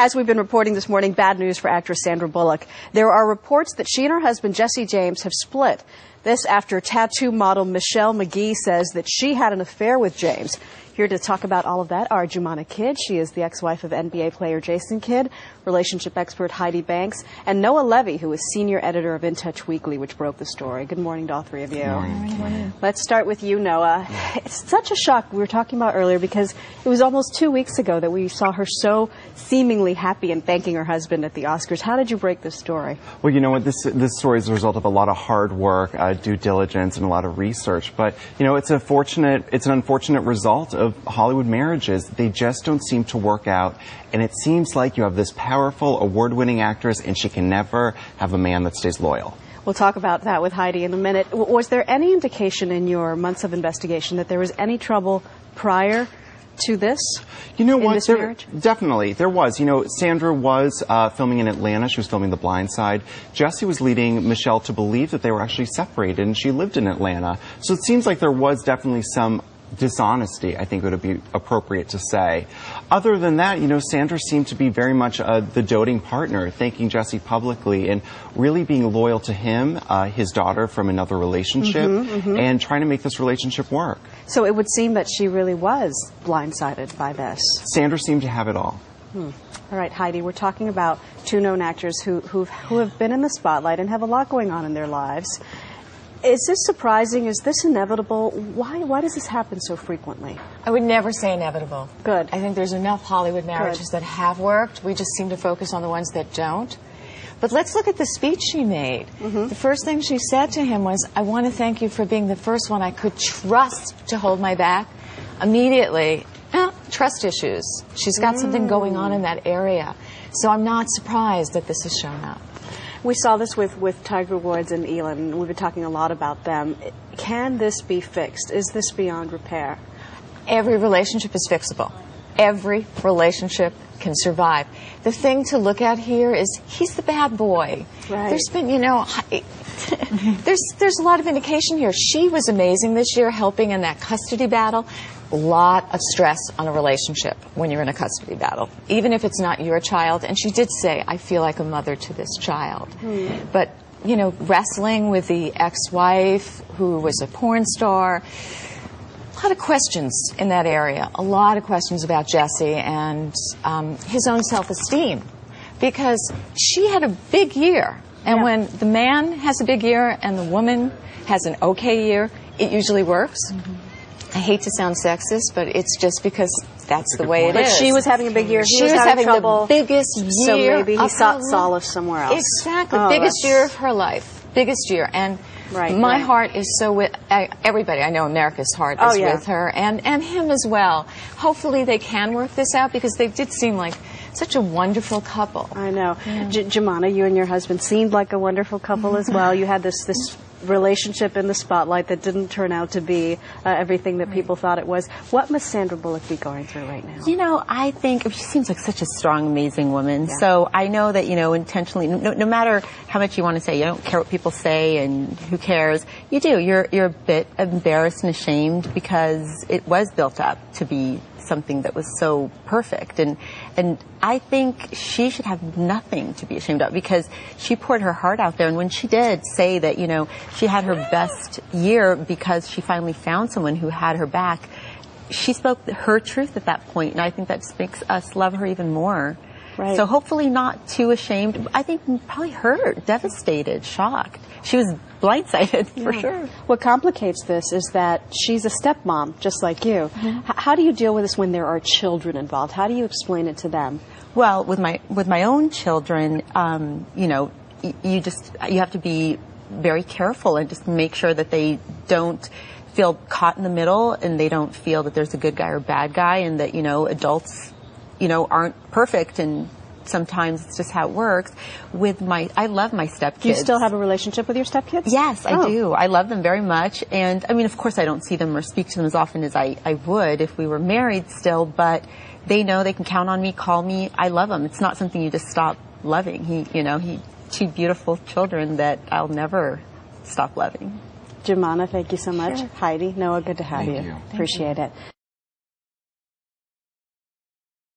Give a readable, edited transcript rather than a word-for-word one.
As we've been reporting this morning, bad news for actress Sandra Bullock. There are reports that she and her husband, Jesse James, have split. This after tattoo model Michelle McGee says that she had an affair with James. Here to talk about all of that are Jumana Kidd. She is the ex-wife of NBA player Jason Kidd, relationship expert Heidi Banks, and Noah Levy, who is senior editor of In Touch Weekly, which broke the story. Good morning to all three of you. Good morning. Good morning. Let's start with you, Noah. It's such a shock we were talking about earlier because it was almost 2 weeks ago that we saw her so seemingly happy and thanking her husband at the Oscars. How did you break this story? Well, you know what, this story is a result of a lot of hard work, due diligence, and a lot of research. But, you know, it's an unfortunate result of Hollywood marriages. They just don't seem to work out. And it seems like you have this powerful, award-winning actress, and she can never have a man that stays loyal. We'll talk about that with Heidi in a minute. Was there any indication in your months of investigation that there was any trouble prior to this? You know what? Definitely. There was. You know, Sandra was filming in Atlanta. She was filming The Blind Side. Jesse was leading Michelle to believe that they were actually separated, and she lived in Atlanta. So it seems like there was definitely some dishonesty, I think it would be appropriate to say. Other than that, you know, Sandra seemed to be very much the doting partner, thanking Jesse publicly and really being loyal to him, his daughter from another relationship, and trying to make this relationship work. So it would seem that she really was blindsided by this. Sandra seemed to have it all. All right, Heidi, we're talking about two known actors who have been in the spotlight and have a lot going on in their lives. Is this surprising? Is this inevitable? Why does this happen so frequently? I would never say inevitable. Good. I think there's enough Hollywood marriages that have worked. We just seem to focus on the ones that don't. But let's look at the speech she made. The first thing she said to him was, I want to thank you for being the first one I could trust to hold my back. Immediately, trust issues. She's got something going on in that area. So I'm not surprised that this has shown up. We saw this with Tiger Woods and Elon, and we've been talking a lot about them. Can this be fixed? Is this beyond repair? Every relationship is fixable. Every relationship can survive. The thing to look at here is he's the bad boy. Right. There's been, you know, there's a lot of indication here. She was amazing this year helping in that custody battle. A lot of stress on a relationship when you're in a custody battle, even if it's not your child. And she did say, I feel like a mother to this child. But, you know, wrestling with the ex-wife who was a porn star, a lot of questions in that area, a lot of questions about Jesse and his own self-esteem, because she had a big year. And when the man has a big year and the woman has an okay year, it usually works. I hate to sound sexist, but it's just because that's the way it is. She was having a big year. She was having trouble. The biggest year. So maybe he sought solace somewhere else. Exactly. Biggest year of her life. Biggest year. And my heart is so with everybody. I know America's heart is with her and him as well. Hopefully they can work this out because they did seem like such a wonderful couple. I know. Jumana, you and your husband seemed like a wonderful couple as well. You had this relationship in the spotlight that didn't turn out to be everything that people thought it was. What must Sandra Bullock be going through right now? You know, I think she seems like such a strong, amazing woman. Yeah. So I know that, you know, intentionally, no matter how much you want to say, you don't care what people say and who cares. You do. You're a bit embarrassed and ashamed because it was built up to be something that was so perfect, and I think she should have nothing to be ashamed of because she poured her heart out there. And when she did say that, you know, she had her best year because she finally found someone who had her back, she spoke her truth at that point, and I think that just makes us love her even more. Right. So hopefully not too ashamed. I think probably hurt, devastated, shocked. She was blindsided, for sure. What complicates this is that she's a stepmom, just like you. How do you deal with this when there are children involved? How do you explain it to them? Well, with my own children, you know, you have to be very careful and just make sure that they don't feel caught in the middle and they don't feel that there's a good guy or bad guy, and that, you know, adults, you know, aren't perfect, and sometimes it's just how it works. I love my stepkids. Do you still have a relationship with your stepkids? Yes, I do. I love them very much. And I mean, of course, I don't see them or speak to them as often as I would if we were married still, but they know they can count on me, call me. I love them. It's not something you just stop loving. Two beautiful children that I'll never stop loving. Jumana, thank you so much. Heidi, Noah, good to have you. Thank you. Appreciate it.